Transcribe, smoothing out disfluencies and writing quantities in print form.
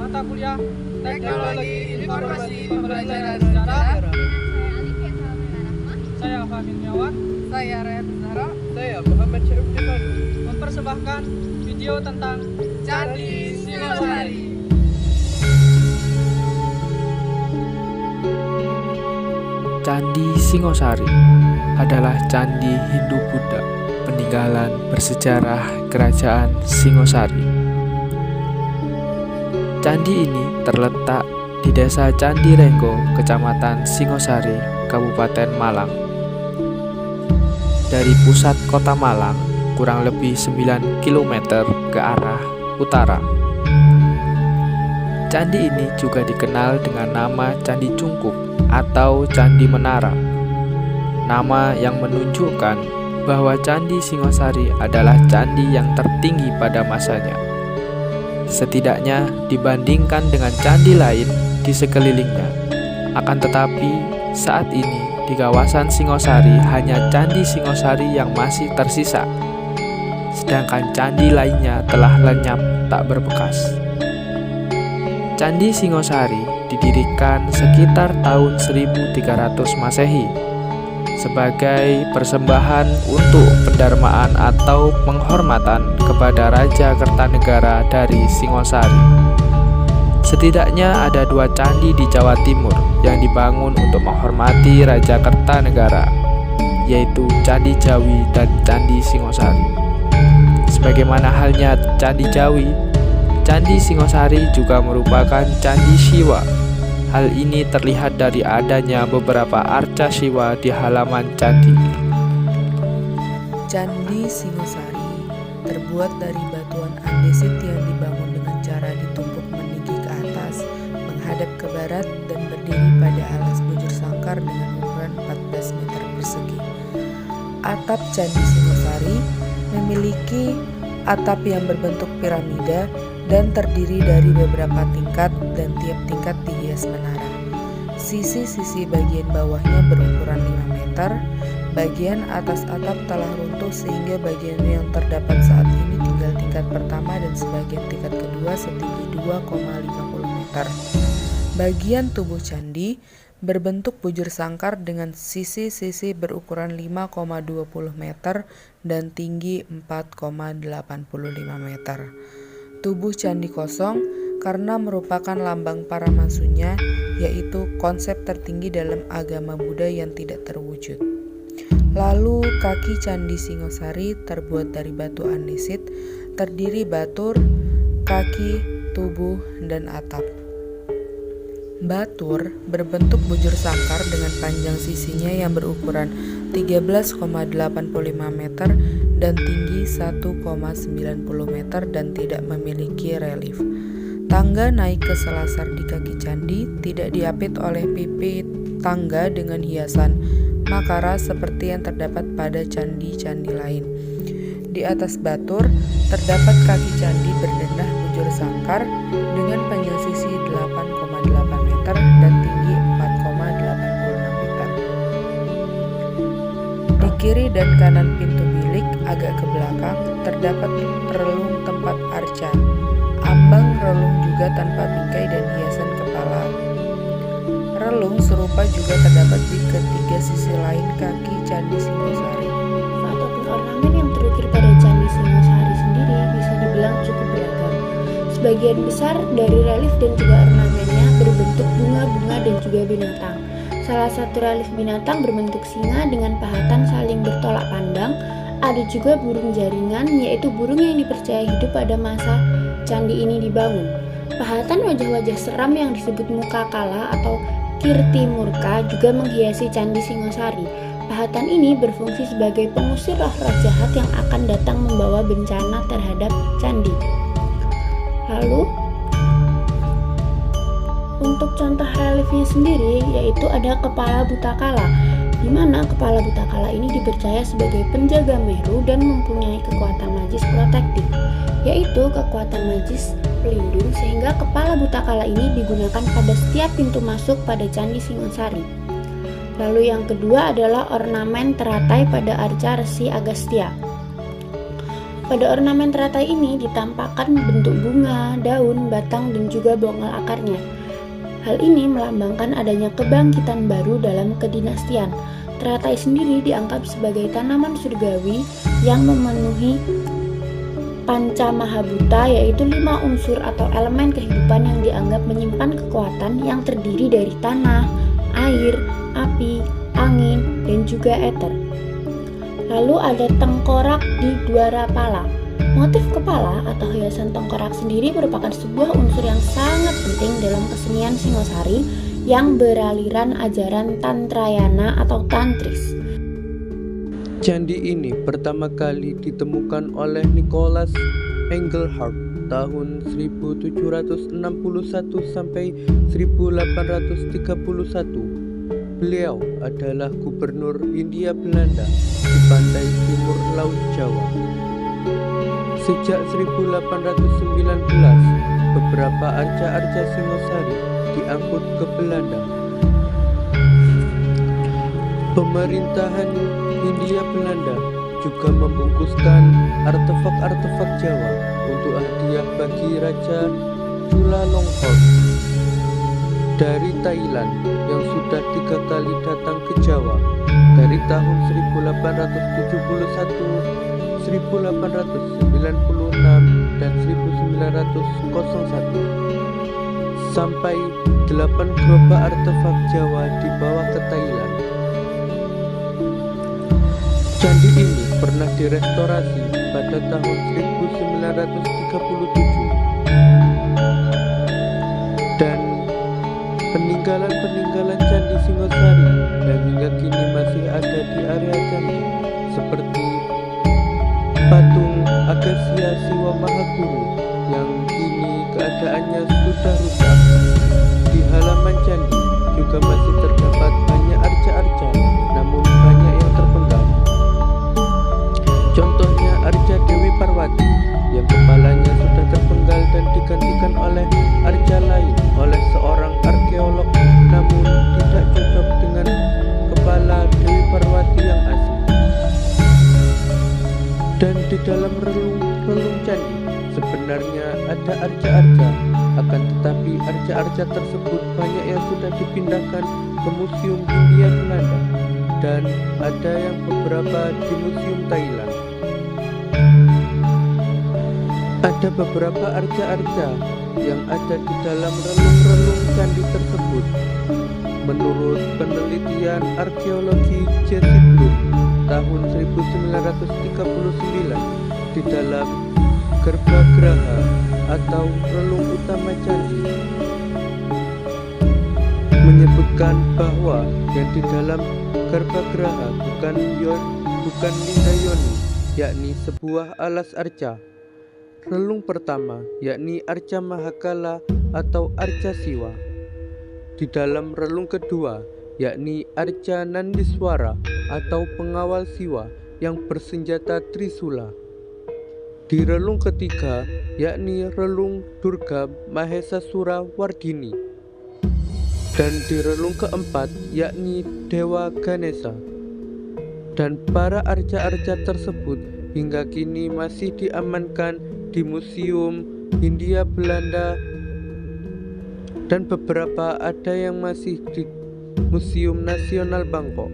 mata kuliah Teknologi Informasi Pembelajaran Sejarah. Saya Fahmi Miawan. Saya Raya Zahra. Saya Muhammad Syarif Jepang. Mempersembahkan video tentang Candi Singosari. Candi Singosari adalah candi Hindu-Buddha peninggalan bersejarah Kerajaan Singosari. Candi ini terletak di Desa Candi Renggo, Kecamatan Singosari, Kabupaten Malang. Dari pusat kota Malang, kurang lebih 9 km ke arah utara. Candi ini juga dikenal dengan nama Candi Cungkup atau Candi Menara. Nama yang menunjukkan bahwa Candi Singosari adalah candi yang tertinggi pada masanya. Setidaknya dibandingkan dengan candi lain di sekelilingnya. Akan tetapi saat ini di kawasan Singosari hanya Candi Singosari yang masih tersisa. Sedangkan candi lainnya telah lenyap tak berbekas. Candi Singosari didirikan sekitar tahun 1300 Masehi sebagai persembahan untuk pendarmaan atau penghormatan kepada Raja Kertanegara dari Singosari. Setidaknya ada 2 candi di Jawa Timur yang dibangun untuk menghormati Raja Kertanegara, yaitu Candi Jawi dan Candi Singosari. Sebagaimana halnya Candi Jawi, Candi Singosari juga merupakan Candi Siwa. Hal ini terlihat dari adanya beberapa arca Siwa di halaman candi. Candi Singosari terbuat dari batuan andesit yang dibangun dengan cara ditumpuk meninggi ke atas, menghadap ke barat dan berdiri pada alas bujur sangkar dengan ukuran 14 meter persegi. Atap Candi Singosari memiliki atap yang berbentuk piramida dan terdiri dari beberapa tingkat dan tiap tingkat dihias menara. Sisi-sisi bagian bawahnya berukuran 5 meter. Bagian atas atap telah runtuh sehingga bagian yang terdapat saat ini tinggal tingkat pertama dan sebagian tingkat kedua setinggi 2,50 meter. Bagian tubuh candi berbentuk bujur sangkar dengan sisi-sisi berukuran 5,20 meter dan tinggi 4,85 meter. Tubuh candi kosong karena merupakan lambang para mansunya, yaitu konsep tertinggi dalam agama Buddha yang tidak terwujud. Lalu kaki Candi Singosari terbuat dari batu andesit, terdiri batur, kaki, tubuh, dan atap. Batur berbentuk bujur sangkar dengan panjang sisinya yang berukuran 13,85 meter dan tinggi 1,90 meter dan tidak memiliki relief. Tangga naik ke selasar di kaki candi tidak diapit oleh pipi tangga dengan hiasan makara seperti yang terdapat pada candi-candi lain. Di atas batur terdapat kaki candi berdenah bujur sangkar dengan panjang sisi 8,8 meter dan tinggi 4,86 meter. Di kiri dan kanan pintu bilik agak ke belakang terdapat relung tempat arca. Ambang relung juga tanpa bingkai dan hiasan kepala. Relung serupa juga terdapat di ketiga sisi lain kaki Candi Singosari. Ataupun ornamen yang terukir pada Candi Singosari sendiri bisa dibilang cukup beragam. Sebagian besar dari relief dan juga ornamennya berbentuk bunga-bunga dan juga binatang. Salah satu relief binatang berbentuk singa dengan pahatan saling bertolak pandang. Ada juga burung jaringan, yaitu burung yang dipercaya hidup pada masa candi ini dibangun. Pahatan wajah-wajah seram yang disebut muka kala atau kirti murka juga menghiasi Candi Singosari. Pahatan ini berfungsi sebagai pengusir roh-roh jahat yang akan datang membawa bencana terhadap candi. Lalu, untuk contoh reliefnya sendiri yaitu ada kepala buta kala, di mana kepala buta kala ini dipercaya sebagai penjaga Meru dan mempunyai kekuatan magis protektif, yaitu kekuatan magis pelindung, sehingga kepala buta kala ini digunakan pada setiap pintu masuk pada Candi Singosari. Lalu yang kedua adalah ornamen teratai pada arca Resi Agastya. Pada ornamen teratai ini ditampakkan bentuk bunga, daun, batang, dan juga bonggol akarnya. Hal ini melambangkan adanya kebangkitan baru dalam kedinastian. Teratai sendiri dianggap sebagai tanaman surgawi yang memenuhi panca mahabhuta, yaitu 5 unsur atau elemen kehidupan yang dianggap menyimpan kekuatan yang terdiri dari tanah, air, api, angin, dan juga ether. Lalu ada tengkorak di Dwara Pala. Motif kepala atau hiasan tengkorak sendiri merupakan sebuah unsur yang sangat penting dalam kesenian Singosari yang beraliran ajaran Tantrayana atau Tantris. Candi ini pertama kali ditemukan oleh Nicholas Engelhard tahun 1761 sampai 1831. Beliau adalah gubernur Hindia Belanda di pantai timur Laut Jawa. Sejak 1819, beberapa arca-arca Singosari diangkut ke Belanda. Pemerintahan Hindia Belanda juga membungkuskan artefak-artefak Jawa untuk hadiah bagi Raja Chulalongkorn dari Thailand yang sudah 3 kali datang ke Jawa dari tahun 1871, 1896, dan 1901. Sampai 8 gerobak artefak Jawa dibawa ke Thailand. Candi ini pernah direstorasi pada tahun 1937 dan peninggalan-peninggalan Candi Singosari yang hingga kini masih ada di area candi seperti patung Agasya Siwa Mahaguru yang kini keadaannya sudah rusak. Di halaman candi juga masih terdapat banyak arca-arca, namun banyak yang terpenggal. Contohnya arca Dewi Parwati yang kepalanya sudah terpenggal dan digantikan oleh arca lain oleh seorang arkeolog, namun tidak cocok dengan kepala Dewi Parwati yang asli. Dan di dalam relung candi sebenarnya ada arca-arca, akan tetapi arca-arca tersebut banyak yang sudah dipindahkan ke Museum Hindia Belanda dan ada yang beberapa di Museum Thailand. Ada beberapa arca-arca yang ada di dalam relung-relung candi tersebut. Menurut penelitian arkeologi Jesse Bloom tahun 1939, di dalam Garbhagraha atau relung utama candi menyebutkan bahwa yang di dalam Garbhagraha bukan Linda Yoni, yakni sebuah alas arca. Relung pertama yakni arca Mahakala atau arca Siwa. Di dalam relung kedua yakni arca Nandiswara atau pengawal Siwa yang bersenjata Trisula. Di relung ketiga yakni relung Durga Mahesasura Wardini. Dan di relung keempat yakni Dewa Ganesha. Dan para arca-arca tersebut hingga kini masih diamankan di Museum Hindia Belanda dan beberapa ada yang masih di Museum Nasional Bangkok.